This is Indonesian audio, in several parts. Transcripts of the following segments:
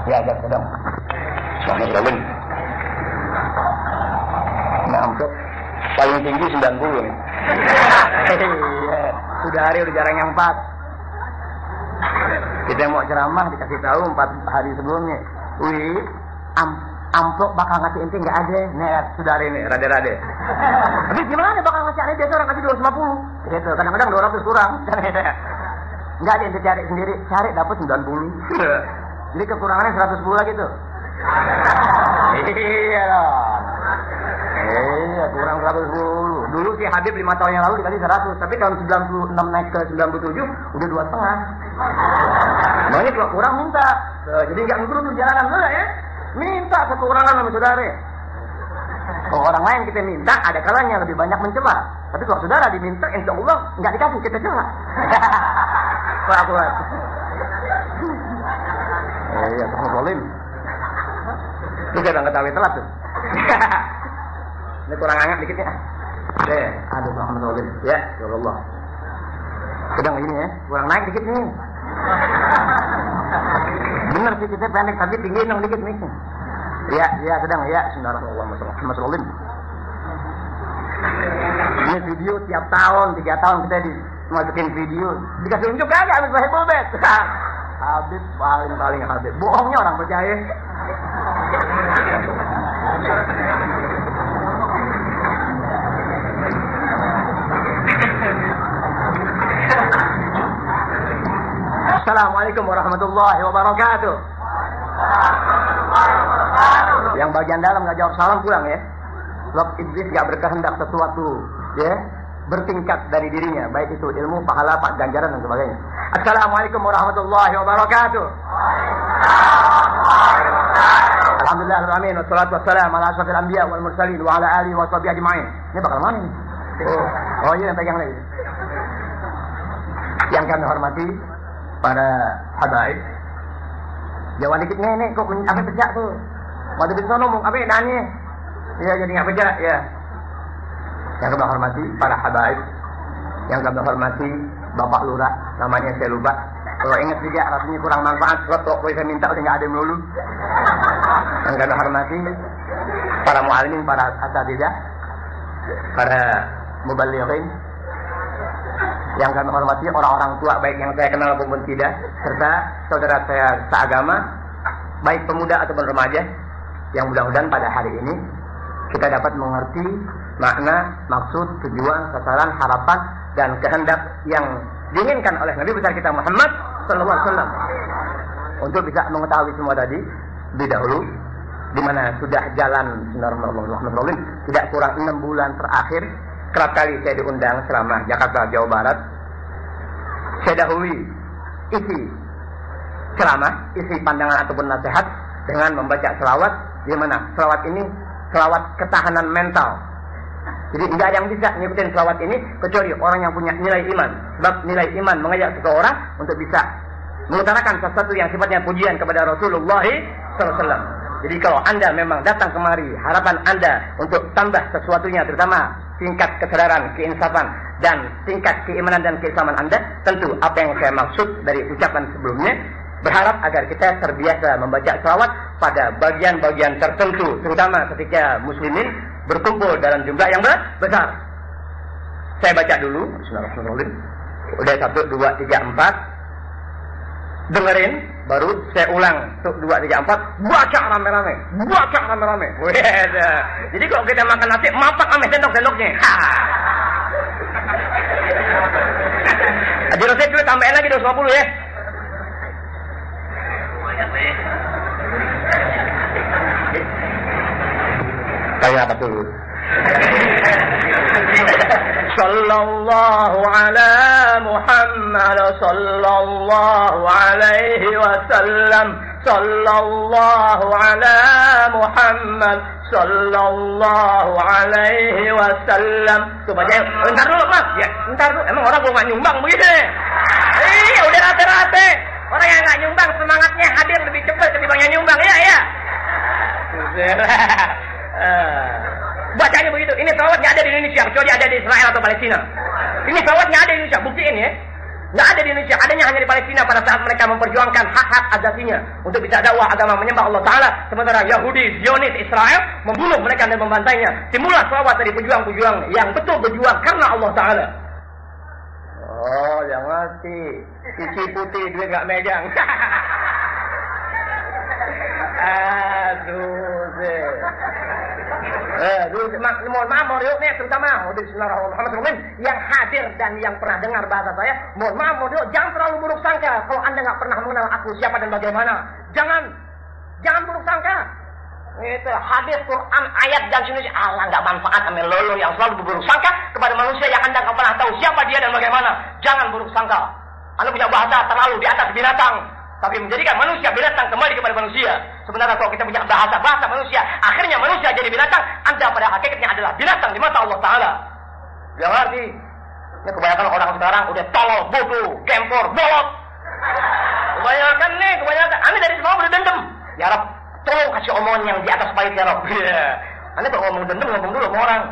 Ya, agak sedang. Selamat jalan. Nah, amplop paling tinggi 90 nih. Sudah hari udah jarang yang 4. Kita mau ceramah dikasih tahu 4 hari sebelumnya. Wih, amplop bakal ngasih inti nggak ada. Nih, sudah hari ini, rade-rade. Tapi gimana bakal ngasih aneh biasa orang kasih 250. Gitu, kadang-kadang 200 kurang. Nggak ada yang dicari sendiri, cari dapat 90. Jadi kekurangannya 110 lagi tuh. Iya dong. Iya, kurang 110. Dulu sih Habib 5 tahun yang lalu dikasih 100, tapi tahun 96 naik ke 97 udah 2,5. Makanya kalau kurang minta. Jadi nggak ngurus perjalanan dulu ya. Minta kekurangan sama saudara. Kalau orang lain kita minta, ada kalanya lebih banyak mencela. Tapi kalau saudara diminta, insya Allah nggak dikasih, kita cela. Kuat. Iya, tukang zolim. Ini jangan ketahui telat tuh. Ini kurang hangat dikit ya. Aduh, tukang zolim. Ya, ya Allah. Sedang ini ya, kurang naik dikit nih. Bener sih kita pendek, tapi tinggi dong dikit nih. Ya, sedang ya. Bismillahirrahmanirrahim. Ini video tiap tahun, 3 tahun kita dimasukin video. Dikasih unjuk kagak habis bahasa Bulbet. Habib paling Habib. Bohongnya orang percaya. Assalamualaikum warahmatullahi wabarakatuh. Yang bagian dalam nggak jawab salam pulang ya. Sebab iblis nggak berkehendak sesuatu ya bertingkat dari dirinya, baik itu ilmu, pahala, ganjaran dan sebagainya. Assalamualaikum warahmatullahi wabarakatuh. Alhamdulillahirrahmanirrahim. Wassalatu wassalamu ala asyrafil anbiya wal mursalin wa ala alihi wa sahbihi ajma'in. Ini bakal mana nih? Oh iya, yang pegang lagi. Yang kami hormati para habaib. Jawa dikitnya ini kok apa pecah tuh? Waktu di sana ngomong apa nanya? Ya jadi nggak pecah ya. Yang kami hormati para habaib, yang kami hormati Bapak Lurah, namanya saya lupa. Kalau ingat juga rasanya kurang manfaat, sebab kalau saya minta udah nggak ada yang melulu. Yang kami hormati para muallim, para asatidzah, para mubalighin, yang kami hormati orang-orang tua baik yang saya kenal maupun tidak, serta saudara saya seagama, baik pemuda ataupun remaja, yang mudah-mudahan pada hari ini kita dapat mengerti makna, maksud, tujuan, sasaran, harapan, dan kehendak yang diinginkan oleh Nabi besar kita Muhammad Sallallahu Alaihi Wasallam untuk bisa mengetahui semua tadi lebih dahulu, di mana sudah jalan Bismillahirrahmanirrahim tidak kurang 6 bulan terakhir, kerap kali saya diundang selama Jakarta Jawa Barat. Saya dahului isi ceramah, isi pandangan ataupun nasihat dengan membaca selawat, di mana selawat ini selawat ketahanan mental. Jadi tidak ada yang bisa ngikutin selawat ini kecuali orang yang punya nilai iman. Sebab nilai iman mengajak seseorang untuk bisa mengutarakan sesuatu yang sifatnya pujian kepada Rasulullah SAW. Jadi kalau Anda memang datang kemari, harapan Anda untuk tambah sesuatunya, terutama tingkat kesadaran, keinsafan, dan tingkat keimanan dan keislaman Anda, tentu apa yang saya maksud dari ucapan sebelumnya, berharap agar kita terbiasa membaca selawat pada bagian-bagian tertentu, terutama ketika muslimin berkumpul dalam jumlah yang besar. Saya baca dulu. Bismillahirrahmanirrahim. Udah 1, 2, 3, 4. Dengerin, baru saya ulang. 1, 2, 3, 4. Baca rame-rame. Jadi kalau kita makan nasi, mapak ame sendok-sendoknya. Haji Rosid dulu tambahin lagi 250 ya. Kayak apa tuh? Sallallahu ala Muhammad, sallallahu alaihi wasallam, sallallahu ala Muhammad, sallallahu alaihi wasallam. Tuh baca, bentar dulu Mas. Ya, bentar dulu. Emang orang gua nggak nyumbang begitu? Iya, udah rata-rata. Orang yang nggak nyumbang semangatnya hadir lebih cepat ketimbang yang nyumbang, ya. Bacanya begitu. Ini salawat nggak ada di Indonesia, kecuali ada di Israel atau Palestina. Ini salawat nggak ada di Indonesia, buktiin ya. Nggak ada di Indonesia, adanya hanya di Palestina pada saat mereka memperjuangkan hak-hak asasinya untuk bisa dakwah agama menyembah Allah Ta'ala. Sementara Yahudi, Zionis, Israel membunuh mereka dan membantainya. Timbullah selawat dari pejuang-pejuang yang betul berjuang karena Allah Ta'ala. Oh, yang ngerti. Cici putih, duit nggak megang. Aduh, mohon maaf, terutama Bismillahirrahmanirrahim yang hadir dan yang pernah dengar bahasa saya, mohon maaf, jangan terlalu buruk sangka kalau Anda nggak pernah mengenal aku siapa dan bagaimana. Jangan buruk sangka. Itu hadis Quran ayat dan sunnah Allah nggak manfaat sama lolo yang selalu berburuk sangka kepada manusia yang Anda nggak pernah tahu siapa dia dan bagaimana. Jangan buruk sangka. Anda punya bahasa terlalu di atas binatang, tapi menjadikan manusia binatang kembali kepada manusia. Sebenarnya kalau kita punya bahasa manusia, akhirnya manusia jadi binatang. Anda pada hakikatnya adalah binatang di mata Allah Ta'ala. Jangan ngerti. Ini kebanyakan orang sekarang udah tolol, bodoh, gempor, bolot. Kebanyakan. Anda dari semua udah dendam. Ya Rab, tolong kasih omongan yang di atas pahit ya Rab. Anda kalau ngomong dendam, ngomong dulu sama orang.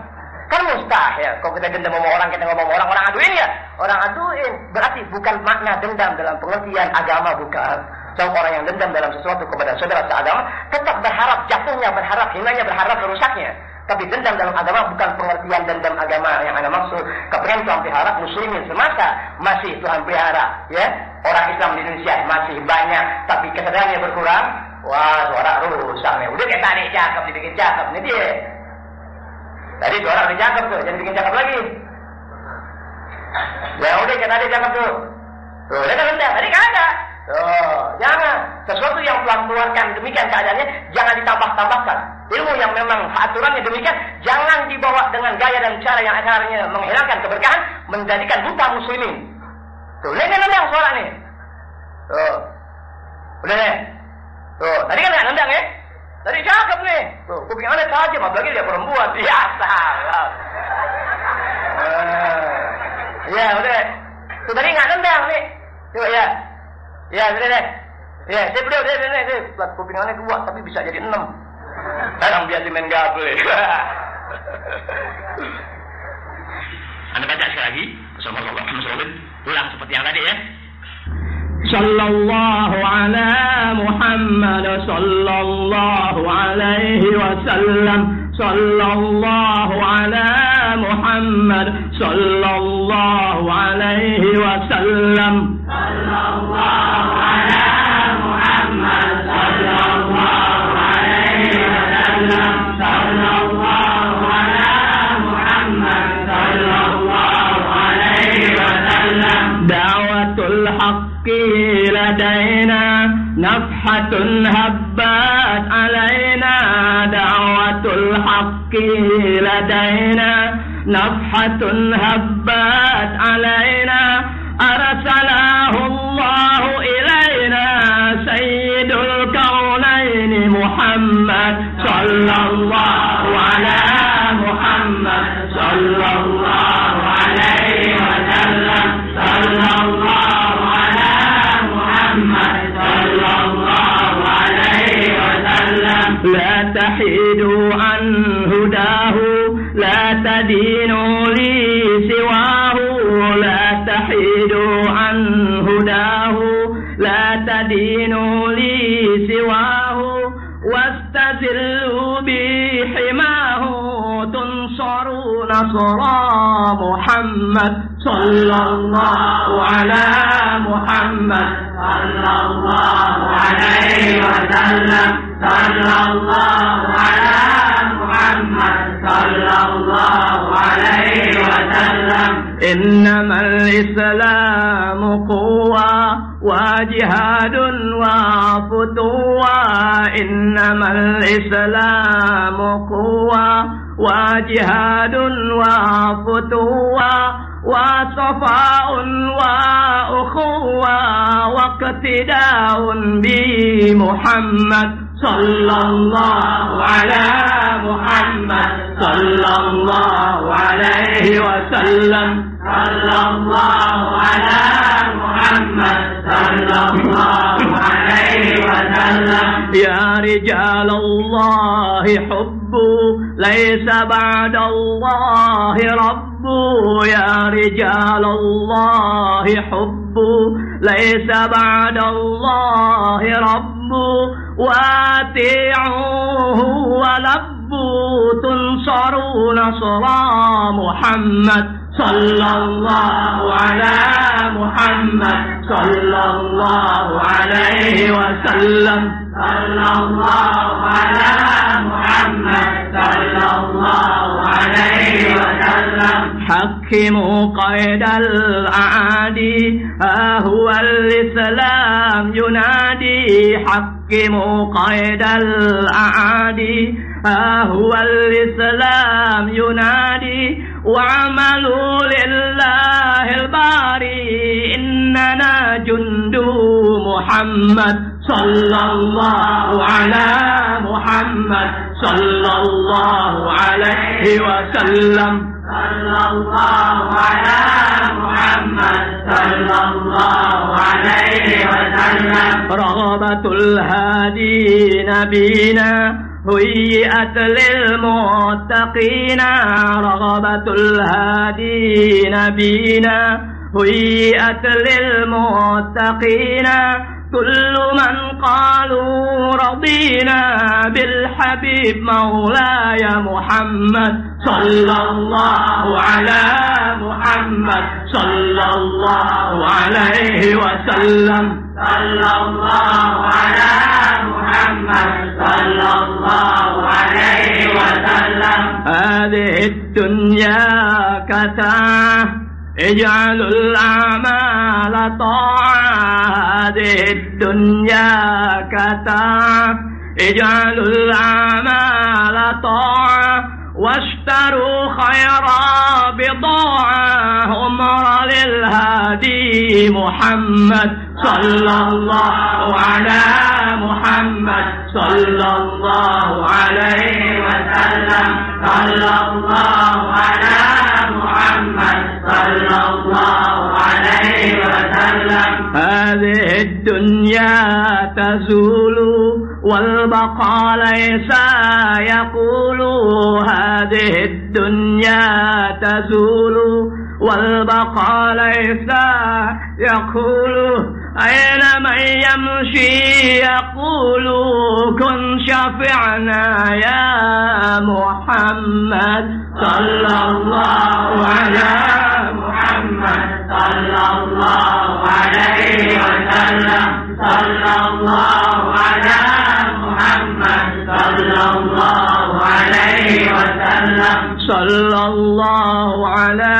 Kan mustahil. Kalau kita dendam sama orang, kita ngomong sama orang aduin ya. Orang aduin. Berarti bukan makna dendam dalam pengertian agama, bukan. Kalau orang yang dendam dalam sesuatu kepada saudara seagama, tetap berharap jatuhnya, berharap hinanya, berharap rusaknya. Tapi dendam dalam agama bukan pengertian dendam agama yang Anda maksud. Kepengen Tuhan pelihara muslimin semasa masih Tuhan pelihara. Ya, orang Islam di Indonesia masih banyak, tapi kesadarannya berkurang. Wah, suara rusak nih. Udah kayak tadi cakep, dibikin cakep. Ini dia. Tadi suara udah cakep tuh, jangan bikin cakep lagi. Ya udah kayak tadi cakep tuh. Tuh, dia kan rendah. Tadi kan ada. Tuh, jangan. Sesuatu yang Tuhan keluarkan demikian keadaannya, jangan ditambah-tambahkan. Ilmu yang memang aturannya demikian, jangan dibawa dengan gaya dan cara yang akhirnya menghilangkan keberkahan, menjadikan buta muslimin. Tuh, lihat nendang suara nih. Tuh, udah nih. Tuh, tadi kan nendang ya. Tadi cakep nih. Tuh, kuping Anda tajam, apalagi dia perempuan. Ya, salah. Ya, udah. Tuh, tadi nggak nendang nih. Tuh, ya. Ya, udah deh. Ya, saya udah deh. Kuping Anda kuat, tapi bisa jadi 6. Kadang biasa main gabel. Anda baca sekali lagi. Assalamualaikum. Ulang seperti yang tadi ya. Sallallahu ala Muhammad sallallahu alaihi wasallam. Sallallahu ala Muhammad sallallahu alaihi wasallam. Sallallahu ala Muhammad sallallahu alaihi wasallam. Sallallahu ala Muhammad sallallahu alaihi wasallam. Da'watul haqq لدينا نفحة هبت علينا دعوة الحق لدينا نفحة هبت علينا أرسله الله إلينا سيد الكونين محمد صلى الله على محمد صلى الله عليه وسلم صلى الله لا تحيدوا عن هداه لا تدينوا لي سواه لا تحيدوا عن هداه لا تدينوا لي سواه واستذلوا بحماه تنصروا نصرا محمد صلى الله على محمد صلى الله عليه وسلم صلى الله على محمد صلى الله عليه وسلم إنما الإسلام قوة وجهاد وفتوى إنما الإسلام قوة وجهاد وفتوى وصفاء وأخوة واقتداء بمحمد صلى الله على محمد صلى الله عليه وسلم صلى الله على محمد صلى الله عليه وسلم يا رجال الله حبوا ليس بعد الله رب حبوا يا رجال الله حبوا ليس بعد الله رب واتعوه ولبوا تنصروا نصرا محمد صلى الله على محمد صلى الله عليه وسلم صلى الله على محمد صلى الله عليه وسلم حكموا قيد الأعادي ها هو الإسلام ينادي حكموا قيد الأعادي ها هو الإسلام ينادي وعملوا لله الباري إننا جند محمد صلى الله على محمد صلى الله عليه وسلم صلى الله على محمد صلى الله عليه وسلم رغبة الهادي نبينا هيئت للمتقين رغبة الهادي نبينا هيئت للمتقين كل من قالوا رضينا بالحبيب مولاي محمد صلى الله على محمد صلى الله عليه وسلم صلى الله على محمد صلى الله عليه وسلم هذه الدنيا كتاه اجعلوا الأعمال طاعة هذه الدنيا كتاه اجعلوا الأعمال طاعة واشتروا خيرا بضاعة أمر للهادي محمد صلى الله على محمد صلى الله عليه وسلم صلى الله على محمد صلى الله عليه وسلم هذه الدنيا تزول والبقاء ليس يقول هذه الدنيا تزول والبقاء ليس يقول أين من يمشي يقول كن شفعنا يا محمد صلى الله على محمد صلى الله عليه وسلم صلى الله على محمد صلى الله عليه وسلم صلى الله على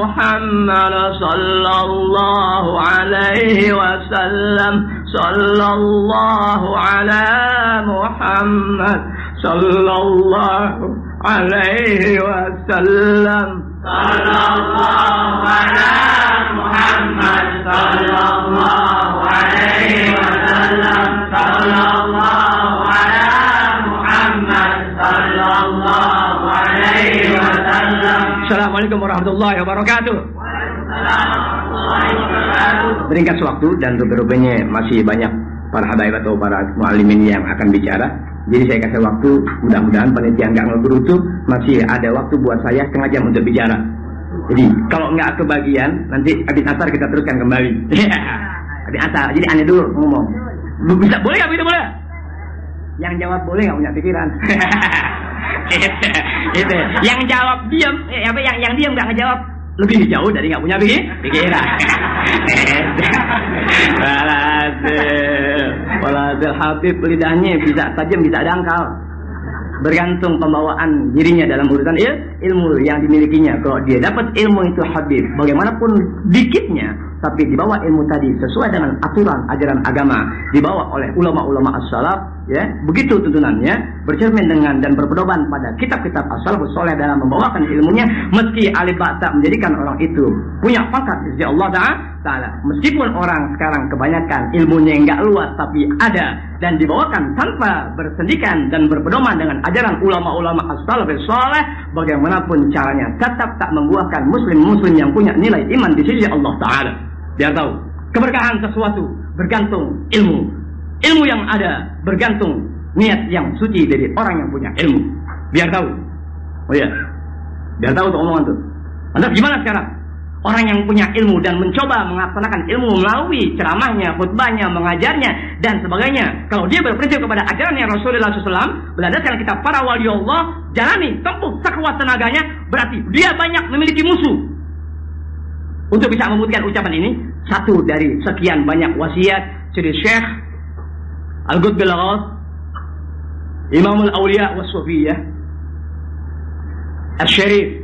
محمد صلى الله عليه وسلم صلى الله على محمد صلى الله عليه وسلم صلى الله على محمد صلى الله عليه وسلم صلى الله على محمد صلى الله عليه وسلم. Assalamualaikum warahmatullahi wabarakatuh. Beringkat waktu dan rupanya masih banyak para habaib atau para muallimin yang akan bicara. Jadi saya kasih waktu, mudah-mudahan panitia nggak ngegerutu, masih ada waktu buat saya setengah jam untuk bicara. Jadi kalau nggak kebagian, nanti habis asar kita teruskan kembali. Habis asar, jadi aneh dulu ngomong. Bisa boleh nggak? Bisa boleh. Yang jawab boleh nggak punya pikiran. Itu. Yang jawab diam, yang diam nggak ngejawab lebih jauh dari nggak punya pikiran. Walhasil Habib lidahnya bisa tajam bisa dangkal. Bergantung pembawaan dirinya dalam urusan ilmu yang dimilikinya. Kalau dia dapat ilmu itu Habib, bagaimanapun dikitnya, tapi dibawa ilmu tadi sesuai dengan aturan ajaran agama, dibawa oleh ulama-ulama as-salaf, ya, begitu tuntunannya, bercermin dengan dan berpedoman pada kitab-kitab as-salafus saleh dalam membawakan ilmunya, meski alif ba ta menjadikan orang itu punya pangkat di sisi Allah Ta'ala. Meskipun orang sekarang kebanyakan ilmunya enggak luas tapi ada dan dibawakan tanpa bersendikan dan berpedoman dengan ajaran ulama-ulama as-salafus saleh, bagaimanapun caranya tetap tak membuahkan muslim-muslim yang punya nilai iman di sisi Allah Ta'ala. Biar tahu, keberkahan sesuatu bergantung ilmu. Ilmu yang ada bergantung niat yang suci dari orang yang punya ilmu. Biar tahu. Oh iya. Biar tahu tuh omongan tuh. Lantas gimana sekarang? Orang yang punya ilmu dan mencoba melaksanakan ilmu melalui ceramahnya, khutbahnya, mengajarnya, dan sebagainya. Kalau dia berprinsip kepada ajarannya Rasulullah SAW, berdasarkan kitab para wali Allah, jalani, tempuh sekuat tenaganya, berarti dia banyak memiliki musuh. Untuk bisa membuktikan ucapan ini, satu dari sekian banyak wasiat Sidi Syekh Al-Qutbil Al-Ghaus, Imamul Awliya wa Sufiyah, Al-Syarif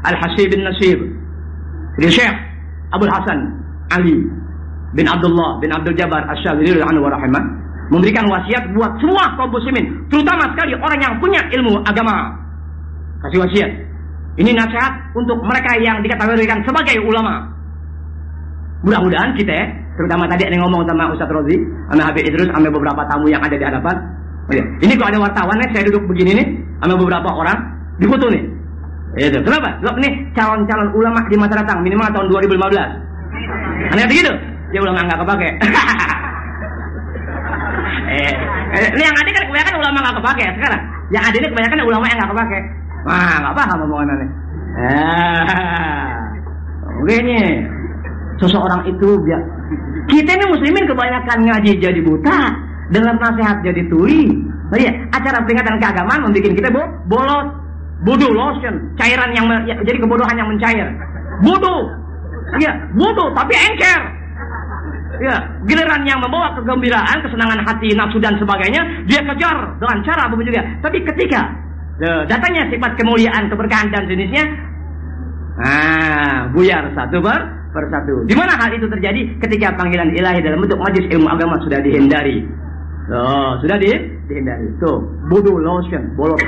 Al-Hasib Al-Nasib, Sidi Syekh Abdul Hasan Ali bin Abdullah bin Abdul Jabbar Asy-Syadzili anhu wa rahimah, memberikan wasiat buat semua kaum muslimin, terutama sekali orang yang punya ilmu agama. Kasih wasiat. Ini nasihat untuk mereka yang dikategorikan sebagai ulama. Mudah-mudahan kita, terutama tadi yang ngomong sama Ustaz Rozi, sama Habib Idrus, sama beberapa tamu yang ada di hadapan. Oh ya. Ini kalau ada wartawan nih, saya duduk begini nih, sama beberapa orang, difoto nih. Itu. Kenapa? Sebab nih calon-calon ulama di masa datang minimal tahun 2015. Aneh begitu? Ya ulama nggak kepake. Ini yang ada kan kebanyakan ulama nggak kepake sekarang. Yang ada ini kebanyakan ulama yang nggak kepake. Wah, nggak paham omongan aneh. Begini, seseorang itu biar kita ini muslimin kebanyakan ngaji jadi buta, dengar nasihat jadi tuli. Oh iya, acara peringatan keagamaan membuat kita bolot. Bodoh lotion, cairan yang jadi kebodohan yang mencair. Bodoh. Ya, bodoh tapi engker. Ya, giliran yang membawa kegembiraan, kesenangan hati, nafsu dan sebagainya, dia kejar dengan cara begitu juga. Tapi ketika datangnya sifat kemuliaan, keberkahan dan jenisnya, buyar satu persatu. Di mana hal itu terjadi? Ketika panggilan ilahi dalam bentuk majelis ilmu agama sudah dihindari. Sudah dihindari. Tuh, bodoh lotion, bolot.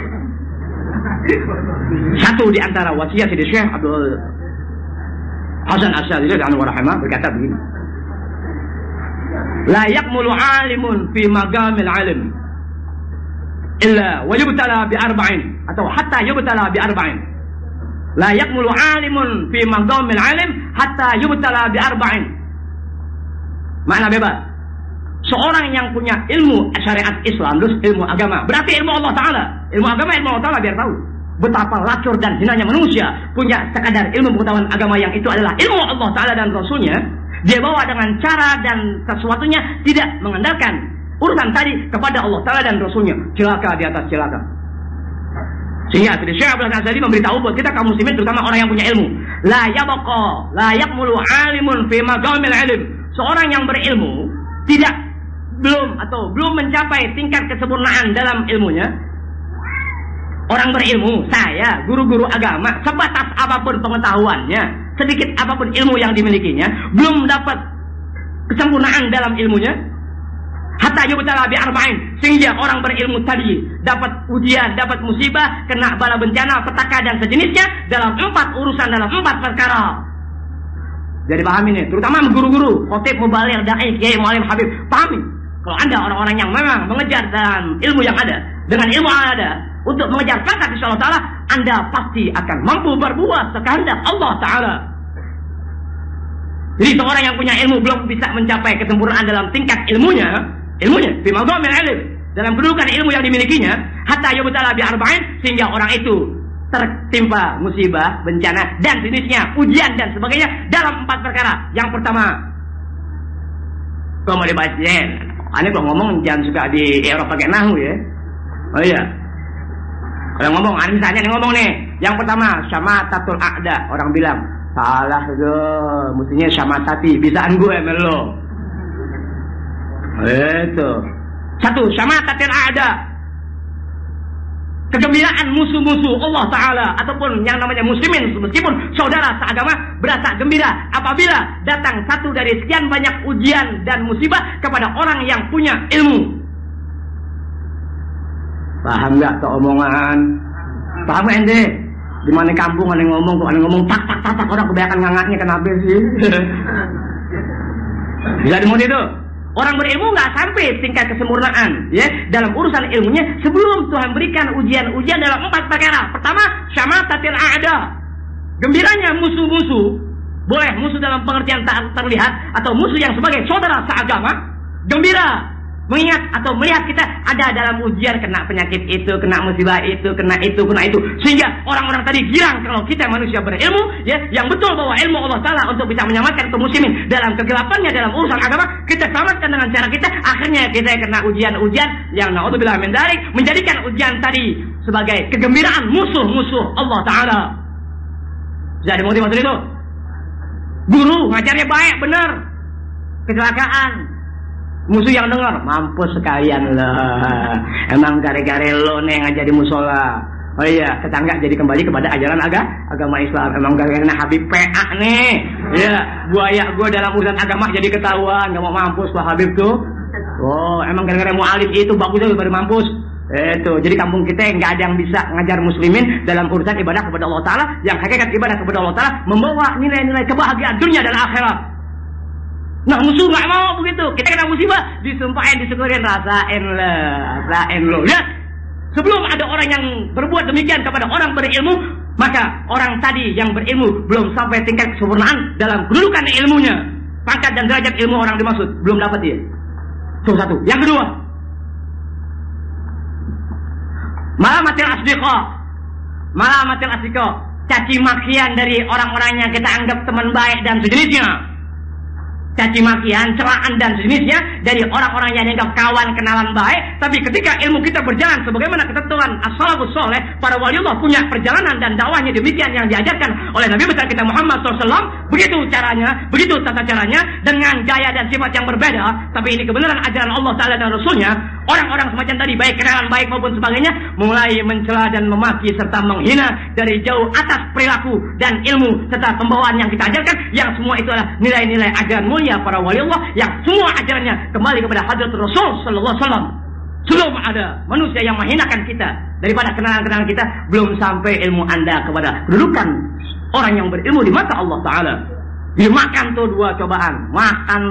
Satu di antara wasiat Sidi Syekh Abdul Hasan Asy-Syadzili anhu wa rahimah berkata begini. La yakmulu alimun fi magamil alim illa wa yubtala bi arba'in, atau hatta yubtala bi arba'in. La yakmulu alimun fi magamil alim hatta yubtala bi arba'in. Makna bebas. Seorang yang punya ilmu syariat Islam, terus ilmu agama, berarti ilmu Allah Ta'ala. Ilmu agama, ilmu Allah Ta'ala, biar tahu betapa lacur dan hinanya manusia punya sekadar ilmu pengetahuan agama yang itu adalah ilmu Allah Ta'ala dan Rasulnya. Dia bawa dengan cara dan sesuatunya tidak mengandalkan urusan tadi kepada Allah Ta'ala dan Rasulnya. Celaka di atas celaka. Sehingga Syekh Abdul Hasan Asy-Syadzili memberitahu buat kita kaum muslimin, terutama orang yang punya ilmu, la yabqa la yakmulu alimun fi magamil ilm. Seorang yang berilmu belum mencapai tingkat kesempurnaan dalam ilmunya. Orang berilmu, saya, guru-guru agama, sebatas apapun pengetahuannya, sedikit apapun ilmu yang dimilikinya, belum dapat kesempurnaan dalam ilmunya. Hatta yubtala bi arba'in, sehingga orang berilmu tadi dapat ujian, dapat musibah, kena bala bencana, petaka dan sejenisnya dalam 4 urusan, dalam 4 perkara. Jadi pahami nih, terutama guru-guru, khotib, mubaligh, dai, kiai, mualim, habib, pahami. Kalau Anda orang-orang yang memang mengejar dan ilmu yang ada, dengan ilmu yang ada, untuk mengejar pangkat insya Allah Ta'ala, Anda pasti akan mampu berbuat sekehendak Allah Ta'ala. Jadi seorang yang punya ilmu belum bisa mencapai kesempurnaan dalam tingkat ilmunya, fi magamil ilm, dalam kedudukan ilmu yang dimilikinya, hatta yubtala bi arba'in, sehingga orang itu tertimpa musibah, bencana, dan jenisnya, ujian dan sebagainya dalam 4 perkara. Yang pertama, kalau mau dibacain, aneh kalau ngomong jangan suka di Eropa pakai nahu ya. Oh iya. Kalau ngomong, aneh misalnya ngomong nih, yang pertama syamatatul a'da, orang bilang salah tuh, mestinya syamatati, bisaan gue melo. Itu. 1, syamatatul a'da. Kegembiraan musuh-musuh Allah Ta'ala ataupun yang namanya muslimin, meskipun saudara seagama, berasa gembira apabila datang satu dari sekian banyak ujian dan musibah kepada orang yang punya ilmu. Paham gak tuh omongan? Paham gak ente? Dimana kampung ada ngomong, kok ada ngomong tak orang kebanyakan ngangatnya kenapa sih? Bisa dimulai itu. Orang berilmu nggak sampai tingkat kesempurnaan, ya, dalam urusan ilmunya sebelum Tuhan berikan ujian-ujian dalam 4 perkara. Pertama, syamatatil a'da, gembiranya musuh-musuh, boleh musuh dalam pengertian tak terlihat atau musuh yang sebagai saudara seagama, gembira mengingat atau melihat kita ada dalam ujian, kena penyakit itu, kena musibah itu, kena itu, sehingga orang-orang tadi girang kalau kita manusia berilmu, ya, yang betul bahwa ilmu Allah Ta'ala untuk bisa menyelamatkan kaum muslimin dalam kegelapannya dalam urusan agama, kita selamatkan dengan cara kita. Akhirnya kita kena ujian-ujian yang naudzubillah min dzalik, menjadikan ujian tadi sebagai kegembiraan musuh-musuh Allah Ta'ala. Jadi motivasi itu, guru ngajarnya baik, benar, kecelakaan. Musuh yang dengar, mampus sekalian lah. Emang gara-gara lo nih ngajar di musola. Oh iya, tetangga jadi kembali kepada ajaran agama Islam. Emang gara-gara Habib PA nih. Ya, buaya gue dalam urusan agama jadi ketahuan. Gak mau mampus Pak Habib tuh. Oh, emang gara-gara mu'alif itu bagusnya baru mampus. Itu, jadi kampung kita nggak ada yang bisa ngajar muslimin dalam urusan ibadah kepada Allah Ta'ala. Yang hakikat ibadah kepada Allah Ta'ala membawa nilai-nilai kebahagiaan dunia dan akhirat. Nah, musuh nggak mau begitu. Kita kena musibah, disumpahin, disyukurin, rasain lo. Lihat, sebelum ada orang yang berbuat demikian kepada orang berilmu, maka orang tadi yang berilmu belum sampai tingkat kesempurnaan dalam kedudukan ilmunya. Pangkat dan derajat ilmu orang dimaksud belum dapat dia. Itu satu. Yang kedua, malamatil asdiqa, caci makian dari orang-orang yang kita anggap teman baik dan sejenisnya. Caci makian, celaan dan sejenisnya dari orang-orang yang dianggap kawan kenalan baik, tapi ketika ilmu kita berjalan sebagaimana ketentuan as-salafus saleh, para waliullah punya perjalanan dan dakwahnya demikian yang diajarkan oleh Nabi besar kita Muhammad SAW, begitu caranya, begitu tata caranya, dengan gaya dan sifat yang berbeda, tapi ini kebenaran ajaran Allah Ta'ala dan Rasulnya. Orang-orang semacam tadi, baik kenalan baik maupun sebagainya, mulai mencela dan memaki serta menghina dari jauh atas perilaku dan ilmu serta pembawaan yang kita ajarkan, yang semua itu adalah nilai-nilai ajaran mulia para wali Allah, yang semua ajarannya kembali kepada Hadrat Rasul Sallallahu Alaihi Wasallam. Sebelum ada manusia yang menghinakan kita daripada kenalan-kenalan kita, belum sampai ilmu Anda kepada kedudukan orang yang berilmu di mata Allah Ta'ala. Dimakan tuh dua cobaan, makan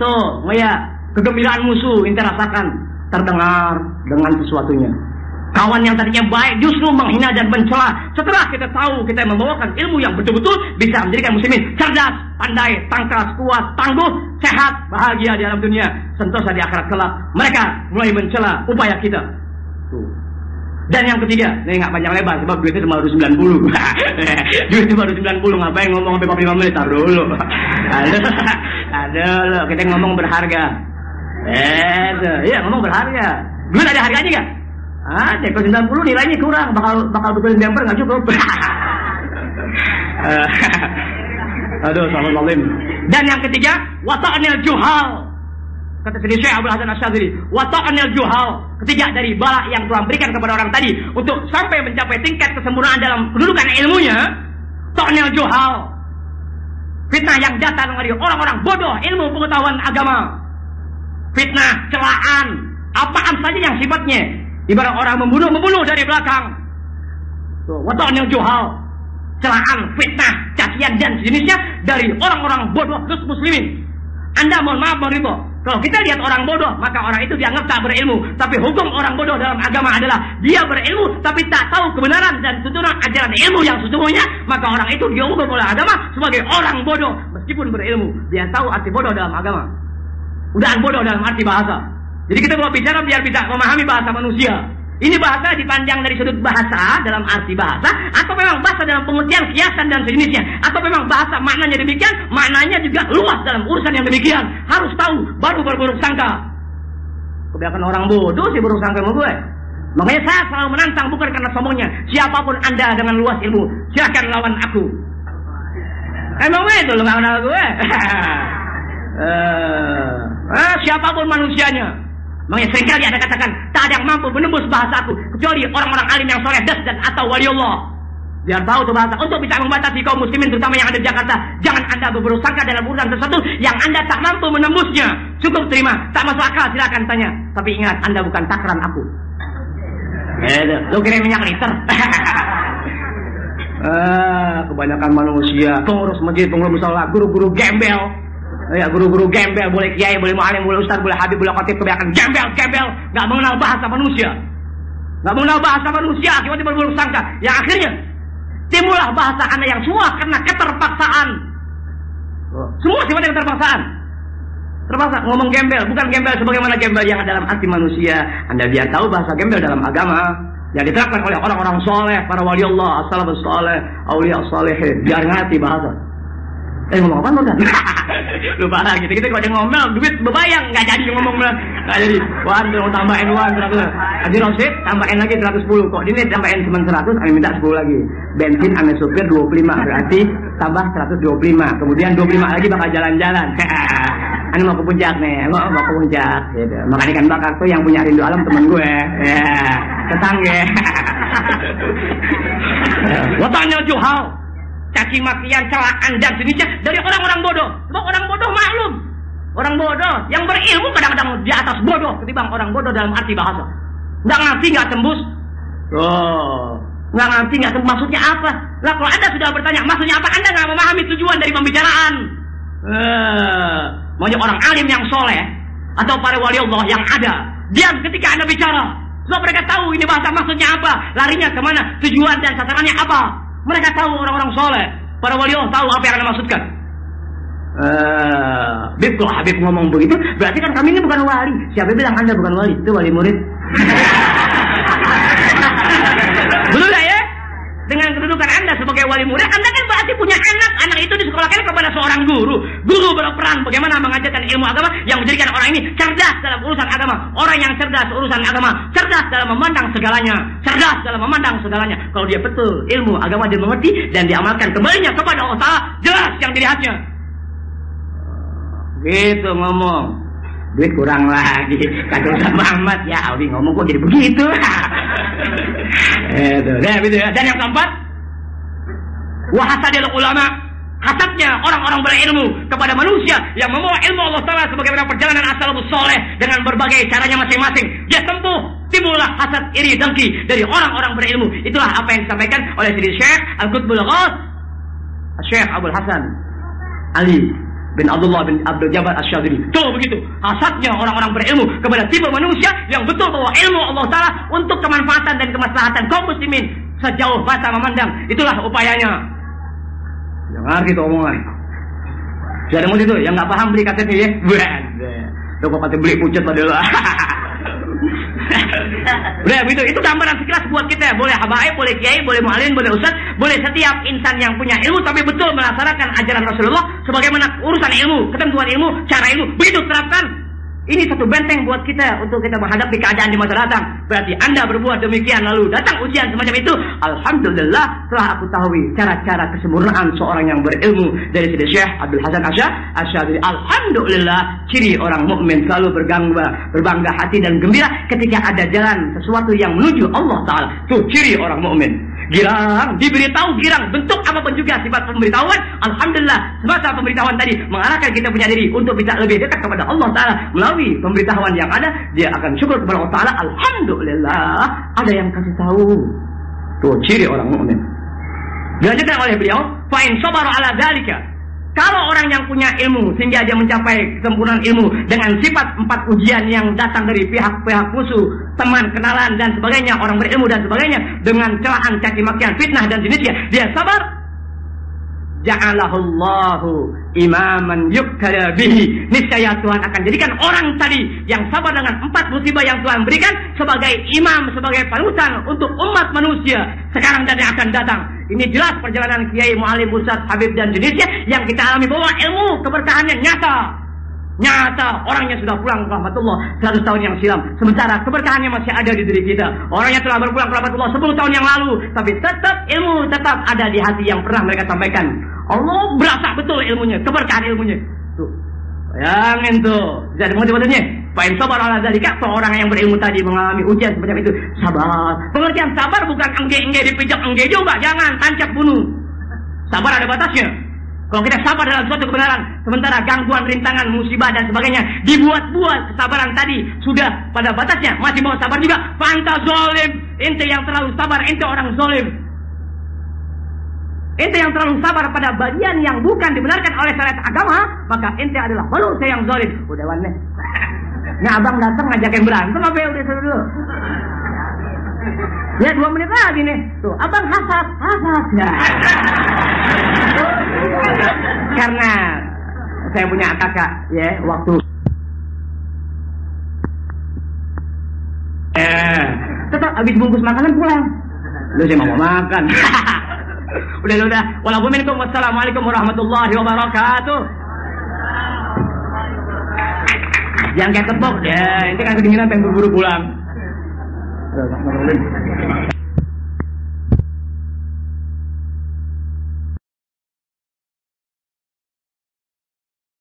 tuh, ya. Kegembiraan musuh ente rasakan, terdengar dengan sesuatunya. Kawan yang tadinya baik justru menghina dan mencela. Setelah kita tahu kita membawakan ilmu yang betul-betul bisa menjadikan muslimin cerdas, pandai, tangkas, kuat, tangguh, sehat, bahagia di alam dunia, sentosa di akhirat kelak, mereka mulai mencela upaya kita. Tuh. Dan yang ketiga, ini nggak panjang lebar sebab duitnya cuma baru 90. Duitnya baru 90, ngapain ngomong sampai 45 menit? Tar dulu. Aduh, kita ngomong berharga. Iya, ngomong berharga. Duit ada harganya nggak? Ada, kalau 90 nilainya kurang, bakal betulin bumper nggak cukup. Aduh, salam alim. Dan yang ketiga, wata'anil juhal. Kata Syekh Abdul Hasan Asy-Syadzili, wata'anil juhal. Ketiga dari bala yang Tuhan berikan kepada orang tadi untuk sampai mencapai tingkat kesempurnaan dalam kedudukan ilmunya, ta'anil juhal. Fitnah yang datang dari orang-orang bodoh ilmu pengetahuan agama. Fitnah, celaan, apaan saja yang sifatnya ibarat orang membunuh dari belakang. Wata'anil juhal, celaan, fitnah, cacian dan sejenisnya dari orang-orang bodoh terus muslimin. Anda mohon maaf Bang Rito, kalau kita lihat orang bodoh maka orang itu dianggap tak berilmu. Tapi hukum orang bodoh dalam agama adalah dia berilmu tapi tak tahu kebenaran dan tuntunan ajaran ilmu yang sesungguhnya, maka orang itu dihukum oleh agama sebagai orang bodoh meskipun berilmu. Dia tahu arti bodoh dalam agama. Udahan bodoh dalam arti bahasa. Jadi kita kalau bicara biar bisa memahami bahasa manusia. Ini bahasa dipandang dari sudut bahasa dalam arti bahasa, atau memang bahasa dalam pengertian kiasan dan sejenisnya, atau memang bahasa maknanya demikian, maknanya juga luas dalam urusan yang demikian. Harus tahu baru berburuk sangka. Kebanyakan orang bodoh sih buruk sangka sama gue. Makanya saya selalu menantang bukan karena sombongnya. Siapapun Anda dengan luas ilmu, silakan lawan aku. Emang itu lo nggak kenal gue? Siapapun manusianya. Makanya seringkali ada katakan tak ada yang mampu menembus bahasa aku kecuali orang-orang alim yang soleh dan atau waliullah. Biar tahu tuh bahasa untuk bisa membatasi kaum muslimin terutama yang ada di Jakarta. Jangan Anda berburuk sangka dalam urusan sesuatu yang Anda tak mampu menembusnya. Cukup terima, tak masuk akal silakan tanya. Tapi ingat Anda bukan takran aku. Lu kira minyak liter. Kebanyakan manusia pengurus masjid, pengurus musola, guru-guru gembel. Ya, guru-guru gembel, boleh kiai, boleh mualim, boleh ustaz, boleh habib, boleh khatib, kebanyakan gembel, nggak mengenal bahasa manusia. Nggak mengenal bahasa manusia, akibatnya berburuk sangka. Yang akhirnya timbullah bahasa Anda yang semua karena keterpaksaan. Semua sifatnya keterpaksaan. Terpaksa ngomong gembel, bukan gembel sebagaimana gembel yang dalam arti manusia. Anda biar tahu bahasa gembel dalam agama yang diterapkan oleh orang-orang soleh, para wali Allah, as-salafus saleh, auliya salihin. Biar ngerti bahasa. Ngomong apa enggak? Lupa lagi. Kita kalau dia ngomel, duit bebayang, nggak jadi ngomong, nggak jadi. Wah, mau tambahin uang 100. Haji Rosid tambahin lagi 110. Kok ini tambahin cuma 100, kami minta 10 lagi. Bensin ame supir 25, berarti tambah 125. Kemudian 25 lagi bakal jalan-jalan. Ane mau ke puncak nih, mau ke puncak. Gitu. Makan ikan bakar tuh yang punya rindu alam temen gue. Ya, tetangga. Watanya juhal. Caci makian, celaan dan sejenisnya dari orang-orang bodoh. Sebab orang bodoh maklum. Orang bodoh yang berilmu kadang-kadang di atas bodoh ketimbang orang bodoh dalam arti bahasa. Nggak ngerti, nggak tembus. Nggak ngerti, nggak tembus maksudnya apa. Lah kalau Anda sudah bertanya maksudnya apa, Anda nggak memahami tujuan dari pembicaraan. Maunya orang alim yang soleh atau para wali Allah yang ada. Diam ketika Anda bicara. Sebab mereka tahu ini bahasa maksudnya apa, larinya kemana, tujuan dan sasarannya apa. Mereka tahu orang-orang soleh, para wali Allah tahu apa yang Anda maksudkan. Habib, kalau Habib ngomong begitu, berarti kan kami ini bukan wali. Siapa bilang Anda bukan wali? Itu wali murid. Betul gak ya? Dengan kedudukan Anda sebagai wali murid, Anda kan berarti punya anak. Anak itu disekolahkan kepada seorang guru. Guru berperan bagaimana mengajarkan ilmu agama yang menjadikan orang ini cerdas dalam urusan agama. Orang yang cerdas urusan agama, cerdas dalam memandang segalanya. Cerdas dalam memandang segalanya. Kalau dia betul ilmu agama dia mengerti dan diamalkan kembalinya kepada Allah Ta'ala, jelas yang dilihatnya. Gitu ngomong. Duit kurang lagi. Kata Ustaz Muhammad, ya Audi ngomong kok jadi begitu. Dan yang keempat, wahasadil ulama, hasadnya orang-orang berilmu kepada manusia yang membawa ilmu Allah Ta'ala sebagaimana perjalanan as-salafus saleh dengan berbagai caranya masing-masing. Dia tempuh, timbullah hasad, iri, dengki dari orang-orang berilmu. Itulah apa yang disampaikan oleh Sidi Syekh Al-Qutbul Ghaus, Syekh Abdul Hasan Ali bin Abdullah bin Abdul Jabbar Asy-Syadzili. Tuh begitu. Hasadnya orang-orang berilmu kepada tipe manusia yang betul bahwa ilmu Allah Ta'ala untuk kemanfaatan dan kemaslahatan kaum muslimin sejauh mata memandang. Itulah upayanya. Jangan gitu omongan. Sudah ada murid itu yang nggak paham beli kasetnya ya. Tuh kok kata beli pucat padahal. Udah begitu. Itu gambaran sekilas buat kita. Boleh habaib, boleh kiai, boleh mu'allim, boleh ustaz, boleh setiap insan yang punya ilmu tapi betul melaksanakan ajaran Rasulullah sebagaimana urusan ilmu, ketentuan ilmu, cara ilmu. Begitu terapkan. Ini satu benteng buat kita untuk kita menghadapi keadaan di masa datang. Berarti Anda berbuat demikian lalu datang ujian semacam itu. Alhamdulillah telah aku tahu cara-cara kesempurnaan seorang yang berilmu dari Sidi Syekh Abdul Hasan Asy-Syadzili. Alhamdulillah ciri orang mukmin selalu berbangga hati dan gembira ketika ada jalan sesuatu yang menuju Allah Ta'ala. Itu ciri orang mukmin. Girang, diberitahu girang, bentuk apapun juga sifat pemberitahuan. Alhamdulillah, semasa pemberitahuan tadi mengarahkan kita punya diri untuk bisa lebih dekat kepada Allah Ta'ala melalui pemberitahuan yang ada, dia akan syukur kepada Allah Ta'ala. Alhamdulillah, ada yang kasih tahu. Tuh ciri orang mukmin. Dilanjutkan oleh beliau, fa in sabara ala dzalika. Kalau orang yang punya ilmu sehingga dia mencapai kesempurnaan ilmu dengan sifat 4 ujian yang datang dari pihak-pihak musuh, teman, kenalan dan sebagainya, orang berilmu dan sebagainya, dengan celaan, caci makian, fitnah dan jenisnya, dia sabar. Ja'alahullahu imaman yuqtada bihi. Niscaya Tuhan akan jadikan orang tadi yang sabar dengan 4 musibah yang Tuhan berikan sebagai imam, sebagai panutan untuk umat manusia sekarang dan yang akan datang. Ini jelas perjalanan kiai, mu'allim, ustaz, habib dan jenisnya yang kita alami bahwa ilmu keberkahannya nyata. Nyata, orangnya sudah pulang ke rahmatullah 100 tahun yang silam. Sementara keberkahannya masih ada di diri kita. Orangnya telah berpulang ke rahmatullah 10 tahun yang lalu. Tapi tetap ilmu tetap ada di hati yang pernah mereka sampaikan. Allah berasa betul ilmunya, keberkahan ilmunya. Tuh, bayangin tuh. Jadi motivasinya, fa'in sabar ala dzalika, seorang yang berilmu tadi mengalami ujian semacam itu, sabar. Pengertian sabar bukan engge dipijak engge juga, jangan tancap bunuh. Sabar ada batasnya. Kalau kita sabar dalam suatu kebenaran, sementara gangguan, rintangan, musibah dan sebagainya dibuat-buat, kesabaran tadi sudah pada batasnya, masih mau sabar juga, fanta zolim. Ente yang terlalu sabar, ente orang zolim. Ente yang terlalu sabar pada bagian yang bukan dibenarkan oleh syariat agama, maka ente adalah manusia yang zolim. Udah waneh. Nah abang datang ngajakin berantem apa ya, udah dulu. Ya 2 menit lagi nih. Tuh, abang hasad. Nah. Karena saya punya kakak ya, waktu habis bungkus makanan pulang. Lu sih mau makan. udah. Wassalamualaikum warahmatullahi wabarakatuh. Yang kayak tepok ya, ini kan kedinginan pengen buru-buru pulang.